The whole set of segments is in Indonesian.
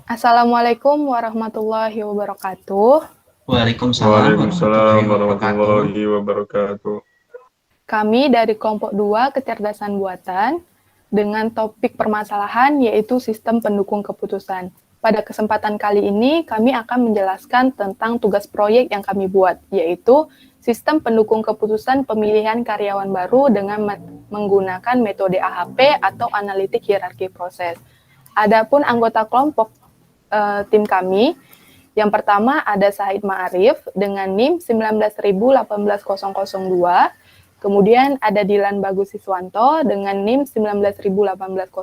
Assalamualaikum warahmatullahi wabarakatuh. Waalaikumsalam Waalaikumsalam warahmatullahi wabarakatuh. warahmatullahi wabarakatuh. Kami dari kelompok 2 kecerdasan buatan dengan topik permasalahan yaitu sistem pendukung keputusan. Pada kesempatan kali ini kami akan menjelaskan tentang tugas proyek yang kami buat, yaitu sistem pendukung keputusan pemilihan karyawan baru dengan menggunakan metode AHP atau analitik hierarki proses. Adapun anggota kelompok tim kami, yang pertama ada Said Ma'arif dengan NIM 1918002. Kemudian ada Dilan Bagus Siswanto dengan NIM 1918041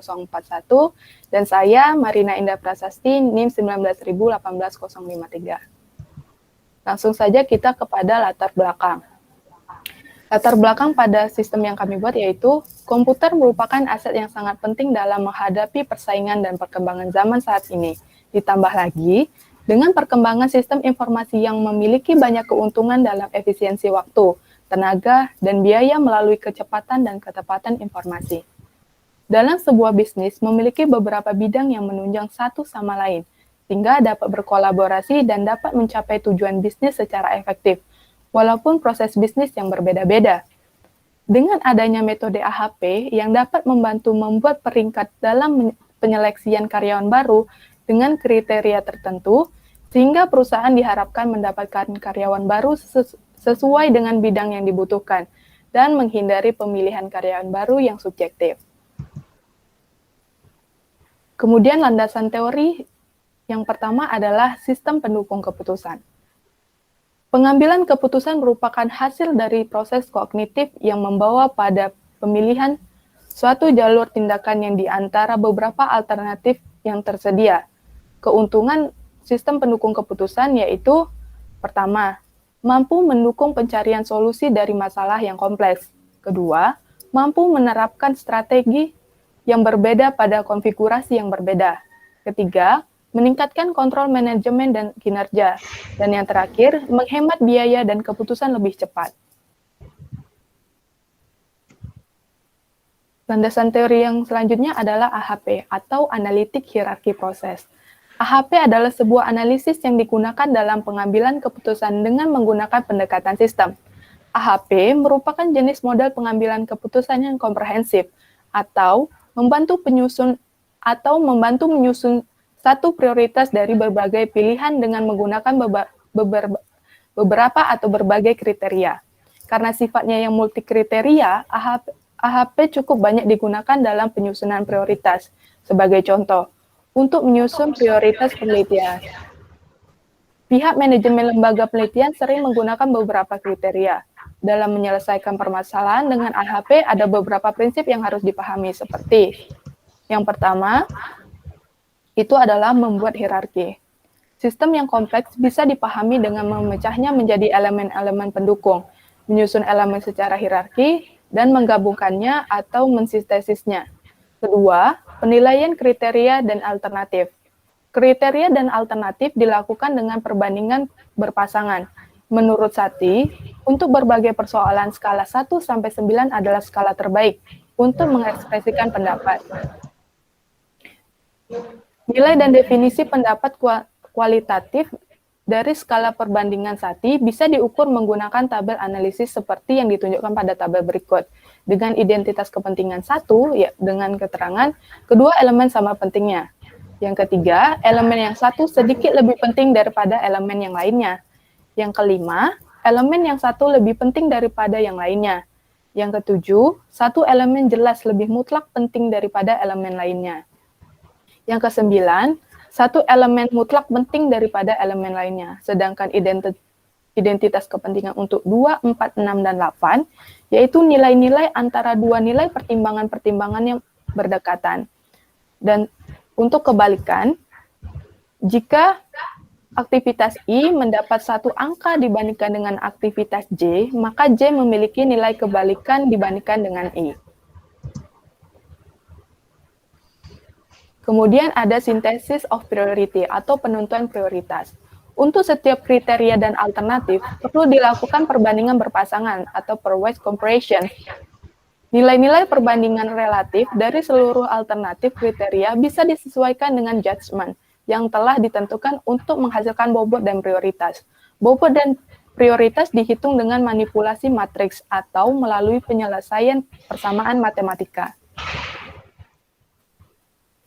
dan saya Marina Indah Prasasti NIM 1918053. Langsung saja kita kepada latar belakang. Latar belakang pada sistem yang kami buat yaitu komputer merupakan aset yang sangat penting dalam menghadapi persaingan dan perkembangan zaman saat ini. Ditambah lagi, dengan perkembangan sistem informasi yang memiliki banyak keuntungan dalam efisiensi waktu, tenaga, dan biaya melalui kecepatan dan ketepatan informasi. Dalam sebuah bisnis memiliki beberapa bidang yang menunjang satu sama lain, sehingga dapat berkolaborasi dan dapat mencapai tujuan bisnis secara efektif, walaupun proses bisnis yang berbeda-beda. Dengan adanya metode AHP yang dapat membantu membuat peringkat dalam penyeleksian karyawan baru dengan kriteria tertentu, sehingga perusahaan diharapkan mendapatkan karyawan baru sesuai dengan bidang yang dibutuhkan dan menghindari pemilihan karyawan baru yang subjektif. Kemudian landasan teori yang pertama adalah sistem pendukung keputusan. Pengambilan keputusan merupakan hasil dari proses kognitif yang membawa pada pemilihan suatu jalur tindakan yang di antara beberapa alternatif yang tersedia. Keuntungan sistem pendukung keputusan yaitu pertama, mampu mendukung pencarian solusi dari masalah yang kompleks. Kedua, mampu menerapkan strategi yang berbeda pada konfigurasi yang berbeda. Ketiga, meningkatkan kontrol manajemen dan kinerja. Dan yang terakhir, menghemat biaya dan keputusan lebih cepat. Landasan teori yang selanjutnya adalah AHP atau analitik hierarki proses. AHP adalah sebuah analisis yang digunakan dalam pengambilan keputusan dengan menggunakan pendekatan sistem. AHP merupakan jenis model pengambilan keputusan yang komprehensif atau membantu menyusun satu prioritas dari berbagai pilihan dengan menggunakan beberapa atau berbagai kriteria. Karena sifatnya yang multi kriteria, AHP cukup banyak digunakan dalam penyusunan prioritas. Sebagai contoh, untuk menyusun prioritas penelitian. Pihak manajemen lembaga penelitian sering menggunakan beberapa kriteria. Dalam menyelesaikan permasalahan dengan AHP ada beberapa prinsip yang harus dipahami seperti yang pertama, itu adalah membuat hierarki. Sistem yang kompleks bisa dipahami dengan memecahnya menjadi elemen-elemen pendukung, menyusun elemen secara hierarki, dan menggabungkannya atau mensintesisnya. Kedua, penilaian kriteria dan alternatif. Kriteria dan alternatif dilakukan dengan perbandingan berpasangan. Menurut Sati, untuk berbagai persoalan skala 1 sampai 9 adalah skala terbaik untuk mengekspresikan pendapat. Nilai dan definisi pendapat kualitatif dari skala perbandingan Sati bisa diukur menggunakan tabel analisis seperti yang ditunjukkan pada tabel berikut. Dengan identitas kepentingan 1, ya, dengan keterangan, kedua elemen sama pentingnya. Yang ketiga, elemen yang satu sedikit lebih penting daripada elemen yang lainnya. Yang kelima, elemen yang satu lebih penting daripada yang lainnya. Yang ketujuh, satu elemen jelas lebih mutlak penting daripada elemen lainnya. Yang kesembilan, satu elemen mutlak penting daripada elemen lainnya. Sedangkan identitas kepentingan untuk 2, 4, 6, dan 8, yaitu nilai-nilai antara dua nilai pertimbangan-pertimbangan yang berdekatan. Dan untuk kebalikan, jika aktivitas I mendapat satu angka dibandingkan dengan aktivitas J, maka J memiliki nilai kebalikan dibandingkan dengan I. Kemudian ada synthesis of priority atau penentuan prioritas. Untuk setiap kriteria dan alternatif, perlu dilakukan perbandingan berpasangan atau pairwise comparison. Nilai-nilai perbandingan relatif dari seluruh alternatif kriteria bisa disesuaikan dengan judgement, yang telah ditentukan untuk menghasilkan bobot dan prioritas. Bobot dan prioritas dihitung dengan manipulasi matriks atau melalui penyelesaian persamaan matematika.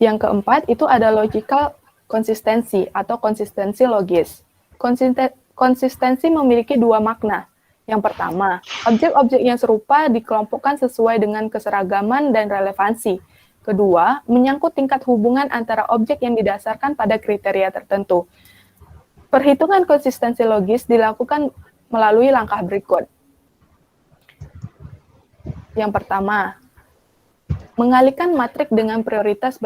Yang keempat itu ada logical konsistensi atau konsistensi logis. Konsistensi memiliki dua makna. Yang pertama, objek-objek yang serupa dikelompokkan sesuai dengan keseragaman dan relevansi. Kedua, menyangkut tingkat hubungan antara objek yang didasarkan pada kriteria tertentu. Perhitungan konsistensi logis dilakukan melalui langkah berikut. Yang pertama, mengalihkan matrik dengan prioritas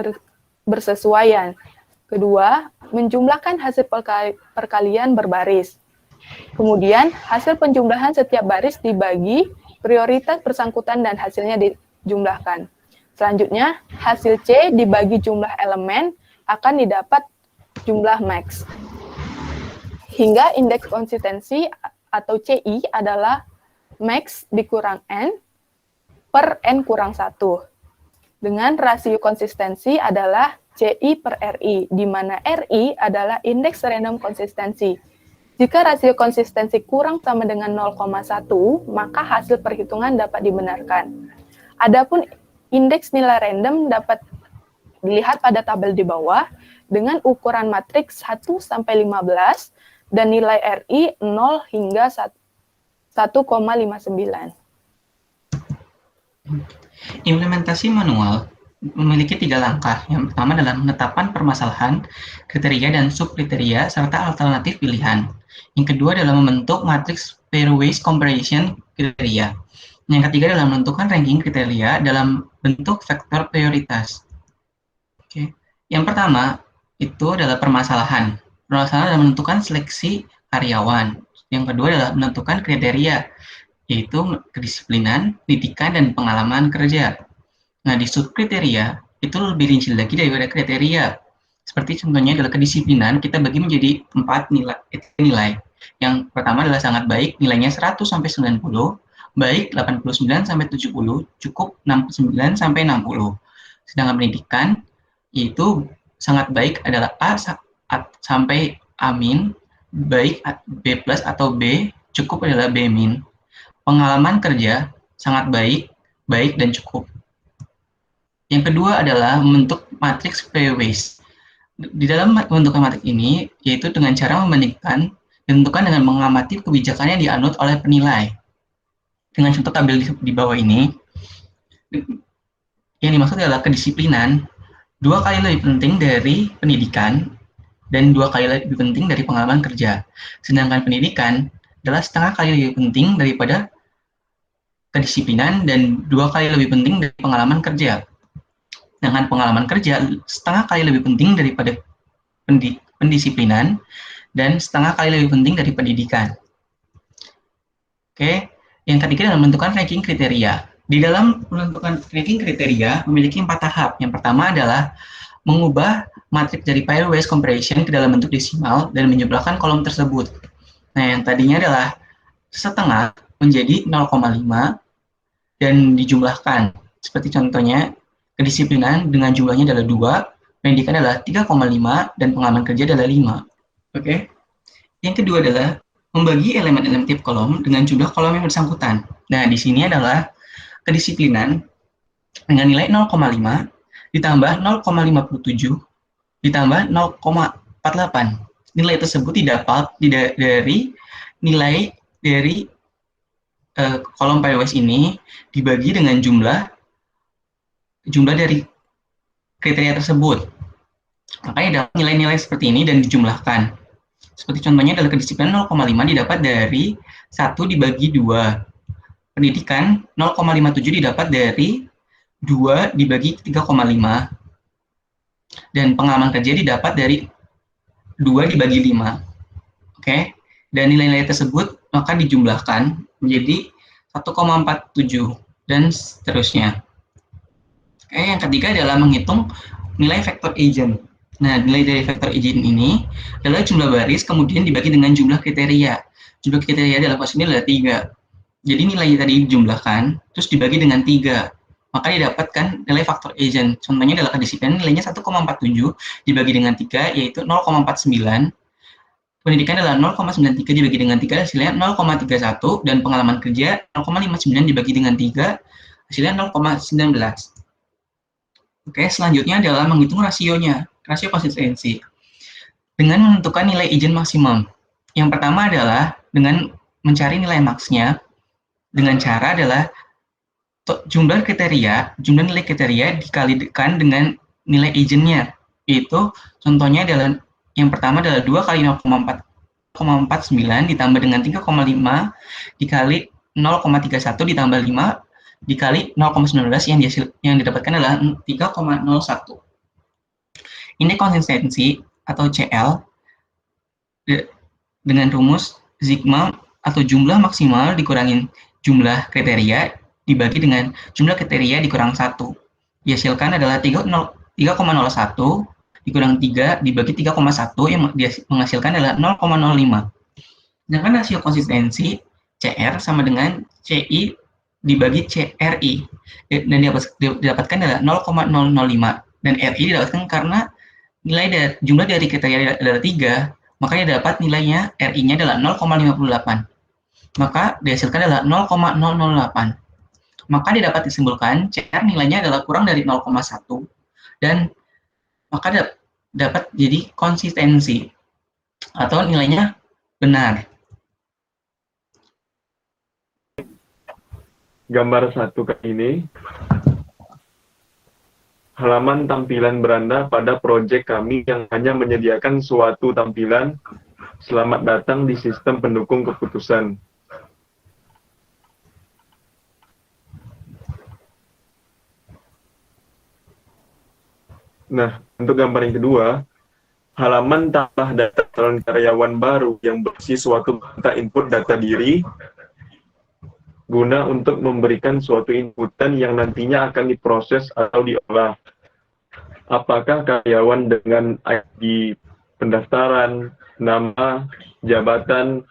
bersesuaian. Kedua, menjumlahkan hasil perkalian berbaris. Kemudian, hasil penjumlahan setiap baris dibagi, prioritas bersangkutan dan hasilnya dijumlahkan. Selanjutnya, hasil C dibagi jumlah elemen akan didapat jumlah max. Hingga indeks konsistensi atau CI adalah max dikurang N per N kurang 1. Dengan rasio konsistensi adalah CI per RI, di mana RI adalah indeks random konsistensi. Jika rasio konsistensi kurang sama dengan 0,1, maka hasil perhitungan dapat dibenarkan. Adapun indeks nilai random dapat dilihat pada tabel di bawah dengan ukuran matriks 1-15 dan nilai RI 0 hingga 1,59. Implementasi manual memiliki 3 langkah. Yang pertama adalah penetapan permasalahan, kriteria dan subkriteria, serta alternatif pilihan. Yang kedua adalah membentuk matriks pairwise comparison kriteria. Yang ketiga adalah menentukan ranking kriteria dalam bentuk vektor prioritas. Oke. Yang pertama itu adalah permasalahan. Permasalahan adalah menentukan seleksi karyawan. Yang kedua adalah menentukan kriteria, yaitu kedisiplinan, pendidikan, dan pengalaman kerja. Nah, di subkriteria itu lebih rinci lagi daripada kriteria. Seperti contohnya adalah kedisiplinan, kita bagi menjadi 4 nilai. Yang pertama adalah sangat baik, nilainya 100 sampai 90, baik 89 sampai 70, cukup 69 sampai 60. Sedangkan pendidikan yaitu sangat baik adalah A sampai A-, baik B+ atau B, cukup adalah B-. Pengalaman kerja sangat baik, baik dan cukup. Yang kedua adalah membentuk matriks pairwise. Di dalam pembentukan matriks ini, yaitu dengan cara membandingkan dan menentukan dengan mengamati kebijakan yang dianut oleh penilai. Dengan contoh tabel di bawah ini, yang dimaksud adalah kedisiplinan 2 kali lebih penting dari pendidikan dan 2 kali lebih penting dari pengalaman kerja. Sedangkan pendidikan adalah setengah kali lebih penting daripada kedisiplinan dan 2 kali lebih penting dari pengalaman kerja. Dengan pengalaman kerja setengah kali lebih penting daripada pendisiplinan dan setengah kali lebih penting dari pendidikan. Oke, yang ketiga adalah menentukan ranking kriteria. Di dalam menentukan ranking kriteria memiliki 4 tahap. Yang pertama adalah mengubah matriks dari pairwise comparison ke dalam bentuk desimal dan menjumlahkan kolom tersebut. Nah, yang tadinya adalah setengah menjadi 0,5 dan dijumlahkan. Seperti contohnya, kedisiplinan dengan jumlahnya adalah 2, pendidikan adalah 3,5, dan pengalaman kerja adalah 5. Oke. Yang kedua adalah membagi elemen-elemen tiap kolom dengan jumlah kolom yang bersangkutan. Nah, di sini adalah kedisiplinan dengan nilai 0,5 ditambah 0,57 ditambah 0,48. Nilai tersebut didapat dari nilai dari kolom pairwise ini dibagi dengan jumlah dari kriteria tersebut. Makanya dapat nilai-nilai seperti ini dan dijumlahkan. Seperti contohnya adalah kedisiplinan 0,5 didapat dari 1 dibagi 2. Pendidikan 0,57 didapat dari 2 dibagi 3,5. Dan pengalaman kerja didapat dari 2 dibagi 5. Oke. Dan nilai-nilai tersebut maka dijumlahkan menjadi 1,47 dan seterusnya. Oke, yang ketiga adalah menghitung nilai vektor agent. Nah, nilai dari vektor agent ini adalah jumlah baris kemudian dibagi dengan jumlah kriteria. Jumlah kriteria dalam kasus ini adalah 3. Jadi nilai tadi dijumlahkan, terus dibagi dengan 3. maka didapatkan nilai faktor agent. Contohnya adalah kedisiplinan nilainya 1,47 dibagi dengan 3, yaitu 0,49. Pendidikan adalah 0,93 dibagi dengan 3, hasilnya 0,31. Dan pengalaman kerja 0,59 dibagi dengan 3, hasilnya 0,19. Oke, selanjutnya adalah menghitung rasionya, rasio konsistensi. Dengan menentukan nilai agent maksimum. Yang pertama adalah dengan mencari nilai maksnya, dengan cara adalah jumlah nilai kriteria dikalikan dengan nilai agentnya. Itu contohnya adalah yang pertama adalah 2 kali 0,49 ditambah dengan 3,5 dikali 0,31 ditambah 5 dikali 0,19 yang didapatkan adalah 3,01. Ini konsistensi atau CL dengan rumus sigma atau jumlah maksimal dikurangin jumlah kriteria dibagi dengan jumlah kriteria dikurang 1. Dihasilkan adalah 3,01 dikurang 3 dibagi 3,1 yang menghasilkan adalah 0,05. Sedangkan rasio konsistensi CR sama dengan CI dibagi CRI. Dan didapatkan adalah 0,005. Dan RI didapatkan karena jumlah dari kriteria adalah 3, maka dapat nilainya RI-nya adalah 0,58. Maka dihasilkan adalah 0,008. Maka dapat disimpulkan CR nilainya adalah kurang dari 0,1 dan maka dapat jadi konsistensi atau nilainya benar. Gambar 1 kali ini, halaman tampilan beranda pada proyek kami yang hanya menyediakan suatu tampilan selamat datang di sistem pendukung keputusan. Nah, untuk gambar yang kedua, halaman tambah data calon karyawan baru yang berisi suatu data input data diri guna untuk memberikan suatu inputan yang nantinya akan diproses atau diolah. Apakah karyawan dengan ID pendaftaran, nama, jabatan,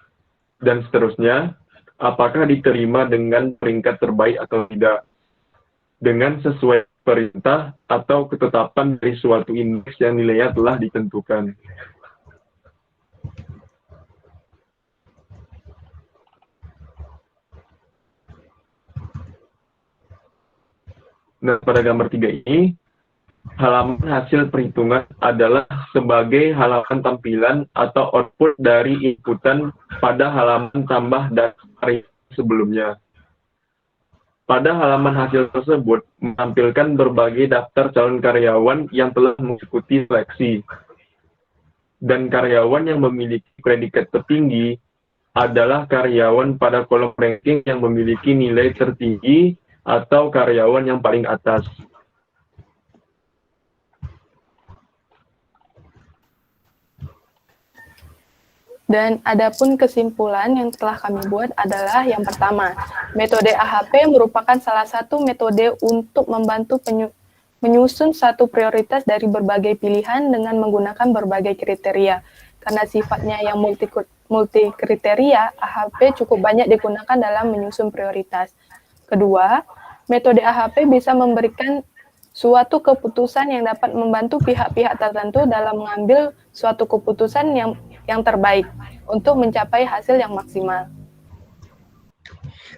dan seterusnya, apakah diterima dengan peringkat terbaik atau tidak, dengan sesuai perintah atau ketetapan dari suatu indeks yang nilainya telah ditentukan. Nah, pada gambar 3 ini, halaman hasil perhitungan adalah sebagai halaman tampilan atau output dari inputan pada halaman tambah data sebelumnya. Pada halaman hasil tersebut menampilkan berbagai daftar calon karyawan yang telah mengikuti seleksi. Dan karyawan yang memiliki predikat tertinggi adalah karyawan pada kolom ranking yang memiliki nilai tertinggi atau karyawan yang paling atas. Dan adapun kesimpulan yang telah kami buat adalah yang pertama, metode AHP merupakan salah satu metode untuk membantu menyusun satu prioritas dari berbagai pilihan dengan menggunakan berbagai kriteria. Karena sifatnya yang multi kriteria, AHP cukup banyak digunakan dalam menyusun prioritas. Kedua, metode AHP bisa memberikan suatu keputusan yang dapat membantu pihak-pihak tertentu dalam mengambil suatu keputusan yang terbaik untuk mencapai hasil yang maksimal.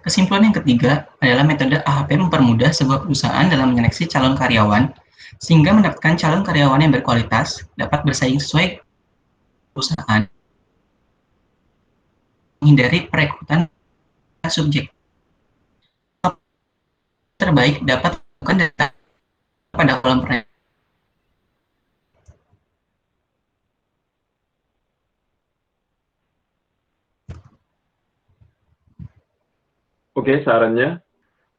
Kesimpulan yang ketiga adalah metode AHP mempermudah sebuah perusahaan dalam menyeleksi calon karyawan, sehingga mendapatkan calon karyawan yang berkualitas, dapat bersaing sesuai perusahaan, menghindari perekrutan subjek terbaik dapat melakukan data pada kolom perekrutasi. Oke, sarannya,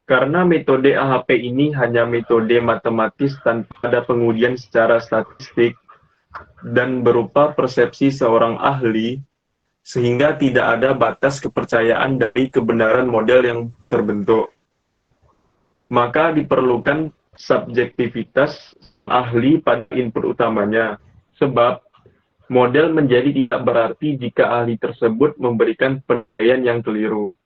karena metode AHP ini hanya metode matematis tanpa ada pengujian secara statistik dan berupa persepsi seorang ahli, sehingga tidak ada batas kepercayaan dari kebenaran model yang terbentuk. Maka diperlukan subjektivitas ahli pada input utamanya, sebab model menjadi tidak berarti jika ahli tersebut memberikan penilaian yang keliru.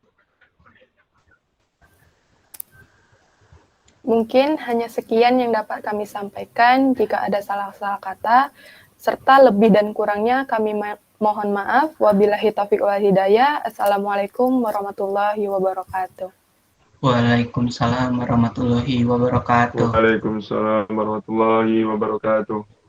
Mungkin hanya sekian yang dapat kami sampaikan. Jika ada salah-salah kata, serta lebih dan kurangnya kami mohon maaf. Wabillahi taufiq wal hidayah. Assalamualaikum warahmatullahi wabarakatuh. Waalaikumsalam warahmatullahi wabarakatuh. Waalaikumsalam warahmatullahi wabarakatuh.